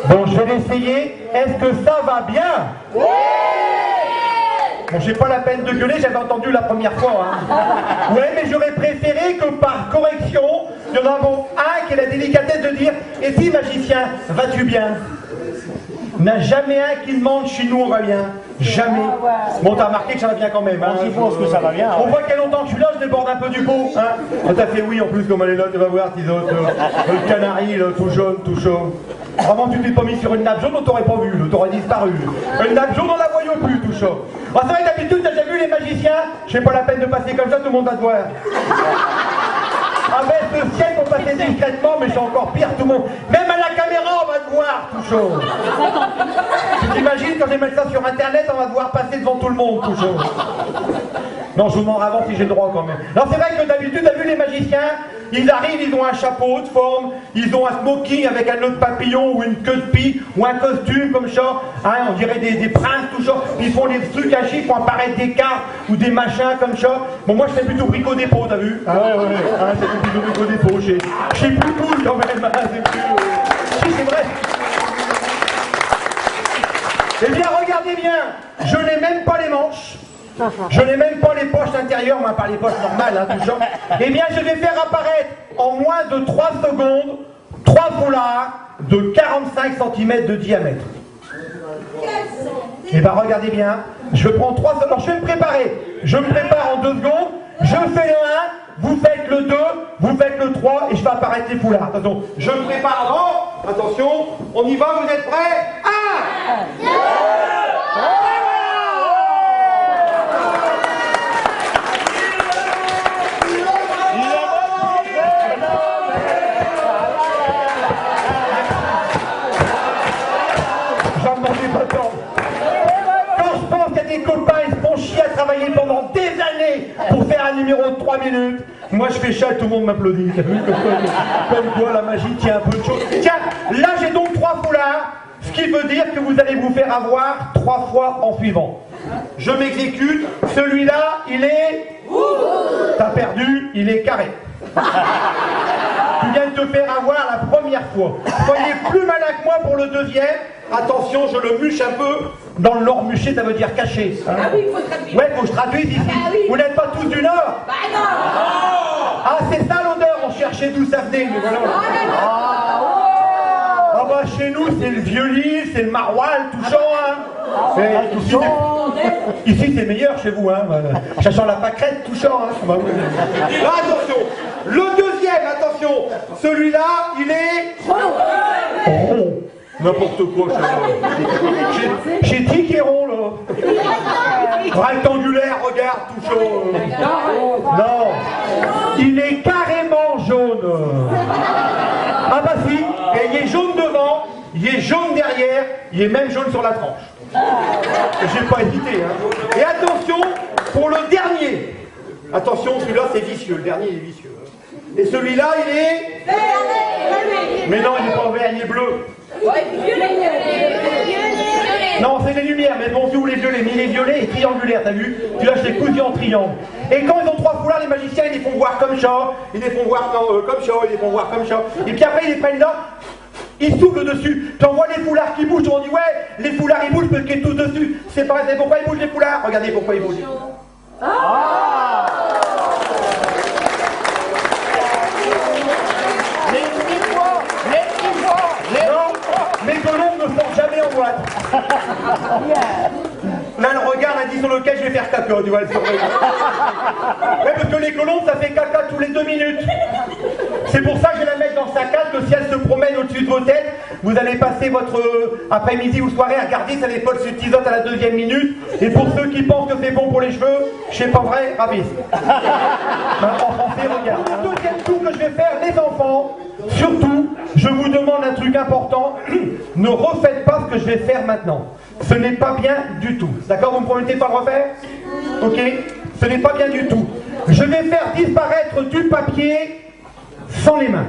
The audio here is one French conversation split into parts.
Bon, je vais l'essayer. Est-ce que ça va bien? Oui. Bon, j'ai pas la peine de gueuler, j'avais entendu la première fois. Hein. Ouais, mais j'aurais préféré que par correction, il y en a un qui ait la délicatesse de dire « Et si, magicien, vas-tu bien ?» N'a jamais un qui demande « Chez nous, on va bien ?» Jamais. Bon, t'as remarqué que ça va bien quand même. Hein. Je pense que ça va bien. On voit qu'il y a longtemps que je suis là, je déborde un peu du pot. Hein. Oh, t'as fait oui en plus, comme elle est là, tu vas voir, tes autres. Le canari, là, tout jaune, tout chaud. Vraiment, tu t'es pas mis sur une nappe jaune, on t'aurait pas vu, t'aurais disparu. Une nappe jaune, on la voyait plus, tout chaud. Ah, c'est vrai, d'habitude, t'as déjà vu les magiciens? C'est pas la peine de passer comme ça, tout le monde va te voir. Avec le ciel pour passer discrètement, mais c'est encore pire, tout le monde. Même à la caméra, on va te voir, tout chaud. Tu t'imagines, quand j'ai mis ça sur internet, on va te voir passer devant tout le monde, tout chaud. Non, je vous demande avant si j'ai le droit quand même. Non, c'est vrai que d'habitude, t'as vu les magiciens, ils arrivent, ils ont un chapeau de forme, ils ont un smoking avec un nœud de papillon ou une queue de pie, ou un costume comme ça, hein, on dirait des princes, tout ça. Ils font des trucs à chiffres, font apparaître des cartes ou des machins comme ça. Bon, moi je fais plutôt brico dépôt, t'as vu? Ah ouais, hein, c'est plutôt brico dépôt, j'ai plus cool quand même, hein, c'est plus... Si, c'est vrai. Eh bien, regardez bien, je n'ai même pas les manches. Je n'ai même pas les poches intérieures, moi, pas les poches normales, hein, toujours. Eh bien, je vais faire apparaître en moins de 3 secondes 3 foulards de 45 cm de diamètre. Eh bien, regardez bien, je prends 3 secondes. Alors, je vais me préparer. Je me prépare en 2 secondes, je fais le 1, vous faites le 2, vous faites le 3, et je fais apparaître les foulards. Attention, je me prépare avant. Attention, on y va, vous êtes prêts? 1, 2, 3. Travailler pendant des années pour faire un numéro de 3 minutes. Moi je fais ça et tout le monde m'applaudit. Comme quoi la magie tient un peu de choses. Tiens, là j'ai donc 3 foulards, ce qui veut dire que vous allez vous faire avoir 3 fois en suivant. Je m'exécute, celui-là il est... T'as perdu, il est carré. Tu viens de te faire avoir la première fois. Soyez plus malin que moi pour le deuxième. Attention, je le mûche un peu. Dans le Nord, mûcher, ça veut dire cacher. Hein. Ah oui, il faut traduire. Ouais, faut que je traduise ici. Ah, oui. Vous n'êtes pas tous du Nord? Bah non. Ah, c'est ça l'odeur, on cherchait d'où ça venait. Mais voilà. Ah bah chez nous, c'est le vieux lit, c'est le maroilles, tout ça. Hein. Ici, c'est meilleur chez vous. Hein. Cherchant la pâquerette, tout ça. Hein. Là, attention. Le deuxième, attention. Celui-là, il est... rond. N'importe quoi, chez Tiqueron, là. Rectangulaire, regarde, tout chaud. Non, il est carrément jaune. Ah bah si, et il est jaune devant, il est jaune derrière, il est même jaune sur la tranche. J'ai pas hésité, hein. Et attention, pour le dernier. Attention, celui-là, c'est vicieux, le dernier, il est vicieux. Et celui-là, il est... Mais non, il n'est pas vert, il est bleu. Non, c'est les lumières, mais bon, tous les violets, mais il est violet et triangulaire, t'as vu? Tu lâches les cousus en triangle. Et quand ils ont 3 foulards, les magiciens, ils les font voir comme ça, ils les font voir comme ça, ils les font voir comme ça. Et puis après, ils les prennent là, ils soufflent dessus. Tu envoies les foulards qui bougent, on dit ouais, les foulards ils bougent parce qu'ils sont tous dessus. C'est pas vrai, pourquoi ils bougent les foulards? Regardez pourquoi ils bougent. Mes colombes ne sortent jamais en boîte. Là, le regard a dit sur lequel je vais faire caca, tu vois, le surveille. Ouais, parce que les colombes, ça fait caca tous les 2 minutes. C'est pour ça que je vais la mettre dans sa cage, que si elle se promène au-dessus de vos têtes, vous allez passer votre après-midi ou soirée à regarder, ça les potes se tisotent à la 2e minute. Et pour ceux qui pensent que c'est bon pour les cheveux, c'est pas vrai, ravisse. En français, regarde. Le deuxième tour que je vais faire, les enfants, surtout, je vous demande un truc important, ne refaites pas ce que je vais faire maintenant. Ce n'est pas bien du tout. D'accord? Vous me promettez de pas le refaire? Ok? Ce n'est pas bien du tout. Je vais faire disparaître du papier sans les mains.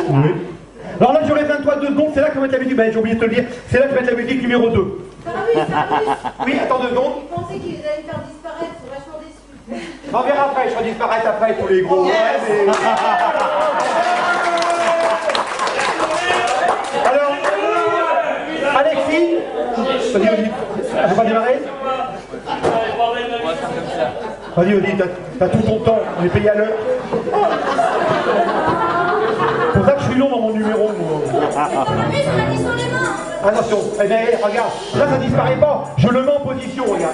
Oui. Alors là, j'aurais besoin de toi 2 secondes, c'est là que je vais mettre la musique. Ben, j'ai oublié de te le dire, c'est là que je vais mettre la musique numéro 2. Oui, attends 2 secondes. Ils pensaient qu'ils allaient faire disparaître, ils sont vachement déçus. On verra après, je ferai disparaître après tous les gros. Yes. Vas-y, vas-y. On va démarrer? Vas-y, vas-y, t'as tout ton temps, on est payé à l'heure. C'est pour ça que je suis long dans mon numéro, moi. Attention, eh bien, regarde, là ça disparaît pas, je le mets en position, regarde.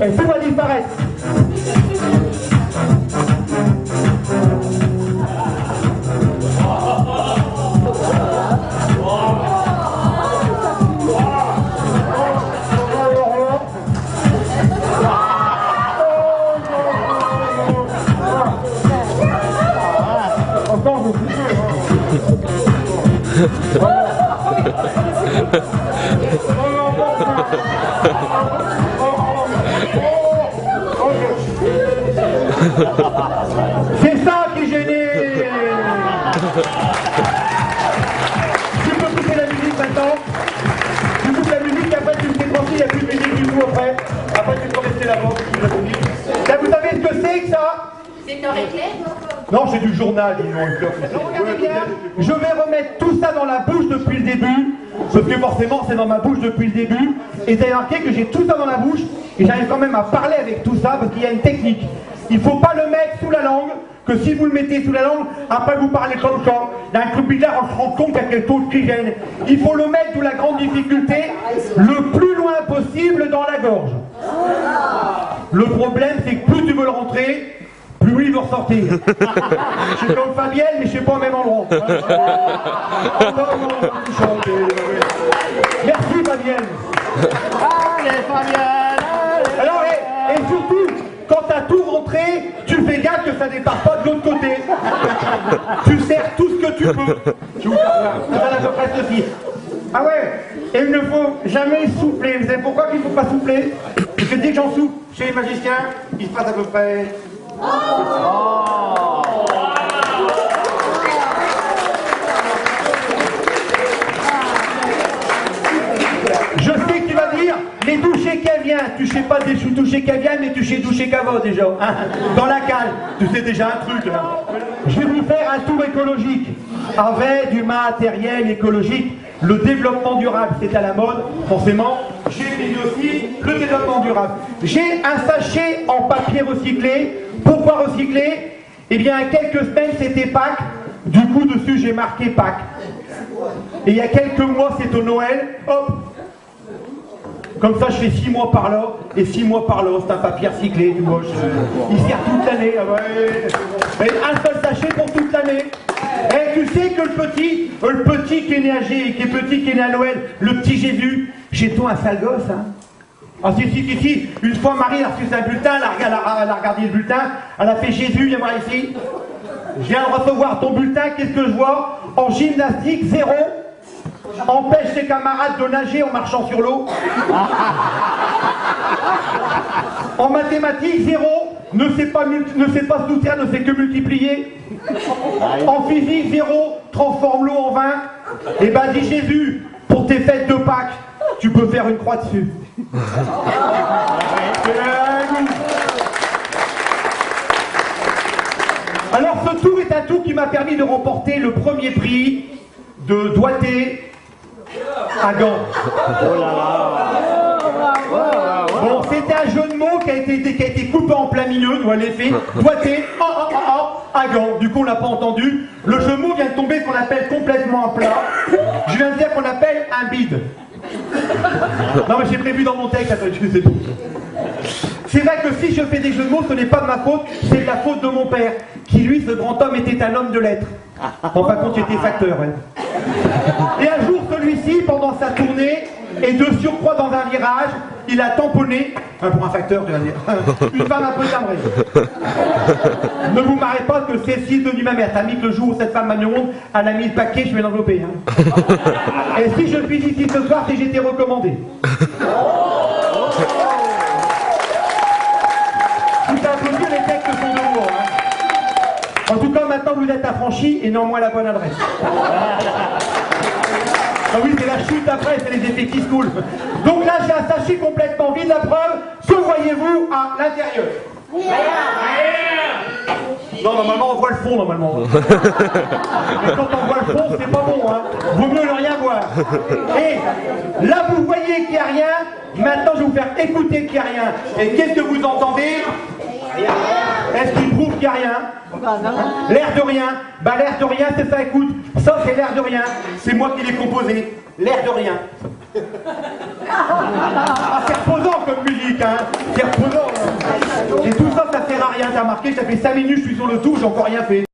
Et tout va disparaître. C'est ça qui est gêné. Tu peux couper la musique maintenant. Tu coupes la musique et après tu me fais tranquille, il n'y a plus de musique du tout après. Après tu peux rester là-bas. Là, vous savez ce que c'est que ça? C'est un réclame? Non, c'est du journal, dis donc. Regardez bien, je vais remettre tout ça dans la bouche depuis le début, parce que forcément c'est dans ma bouche depuis le début, et vous avez remarqué que j'ai tout ça dans la bouche, et j'arrive quand même à parler avec tout ça, parce qu'il y a une technique. Il ne faut pas le mettre sous la langue, que si vous le mettez sous la langue, après vous parlez comme ça. D'un coup bizarre, on se rend compte qu'il y a quelque chose qui gêne. Il faut le mettre, d'où la grande difficulté, le plus loin possible dans la gorge. Le problème, c'est que plus tu veux le rentrer, plus lui il veut ressortir. Je suis comme Fabienne, mais je ne suis pas au même endroit. Merci Fabienne. Allez Fabienne. Alors, et surtout, quand tu as tout rentré, tu fais gaffe que ça ne départ pas de l'autre côté. Tu serres tout ce que tu peux. Tu vois, ça va à peu près ceci. Ah ouais, et il ne faut jamais souffler. Vous savez pourquoi il ne faut pas souffler? Parce que dès que j'en souffle chez les magiciens, il se passe à peu près... Je sais que tu vas dire, les douchés caviens, tu sais pas des douchés caviens, mais tu sais doucher cava déjà, hein, dans la cale, tu sais déjà un truc là. Je vais vous faire un tour écologique, avec du matériel écologique. Le développement durable, c'est à la mode, forcément. J'ai mis aussi le développement durable. J'ai un sachet en papier recyclé. Pourquoi recycler? Eh bien, il y a quelques semaines, c'était Pâques. Du coup, dessus, j'ai marqué Pâques. Et il y a quelques mois, c'est au Noël. Hop! Comme ça, je fais 6 mois par là, et 6 mois par là. C'est un papier recyclé, tu vois. Il sert toute l'année. Ah ouais. Et un seul sachet pour toute l'année. Et tu sais que le petit qui est né à G, qui est petit, qui est né à Noël, le petit Jésus, chez toi un sale gosse, hein? Ah si, une fois Marie a reçu un bulletin, elle a regardé le bulletin, elle a fait Jésus, viens voir ici. Je viens de recevoir ton bulletin, qu'est-ce que je vois? En gymnastique, 0. Empêche ses camarades de nager en marchant sur l'eau. En mathématiques, 0. Ne sait pas se soustraire, ne sait que multiplier. En physique, 0. Transforme l'eau en vin. Et ben dis Jésus, pour tes fêtes de Pâques, tu peux faire une croix dessus. Alors ce tour est un tour qui m'a permis de remporter le premier prix de doigté à Gand. Bon, c'était un jeu de mots qui a été coupé en plein milieu, doit l'effet, doigté, à Gand. Du coup, on l'a pas entendu. Le jeu de mots vient de tomber qu'on appelle complètement à plat. Je viens de dire qu'on appelle un bide. Non, mais j'ai prévu dans mon texte, attends, c'est tout. C'est vrai que si je fais des jeux de mots, ce n'est pas de ma faute, c'est de la faute de mon père, qui lui, ce grand homme, était un homme de lettres. En fin de compte, il était facteur. Ouais. Et un jour, celui-ci, pendant sa tournée, et de surcroît dans un virage, il a tamponné, pour un facteur, tu vas dire, une femme un peu timbrée. Ne vous marrez pas que celle-ci est devenue ma mère. T'as mis que le jour où cette femme m'a mis au monde, elle a mis le paquet, je vais l'envelopper. Hein. Et si je suis ici ce soir, c'est que j'étais recommandé. Tout à coup, les textes sont de moi. Hein. En tout cas, maintenant vous êtes affranchis et néanmoins la bonne adresse. Ah oui, c'est la chute après, c'est les effets qui se coulent. Donc là, j'ai un sachet complètement vide. La preuve, que voyez-vous à l'intérieur? Non, normalement, on voit le fond, normalement. Mais quand on voit le fond, c'est pas bon, hein. Vaut mieux ne rien voir. Et là, vous voyez qu'il n'y a rien. Maintenant, je vais vous faire écouter qu'il n'y a rien. Et qu'est-ce que vous entendez? Est-ce qu'il prouve qu'il n'y a rien? L'air de rien. Bah, l'air de rien, c'est ça, écoute. Ça, c'est l'air de rien. C'est moi qui l'ai composé. L'air de rien. Ah, c'est reposant comme musique, hein. C'est reposant. Et tout ça, ça sert à rien. T'as remarqué, ça fait 5 minutes, je suis sur le tout, j'ai encore rien fait.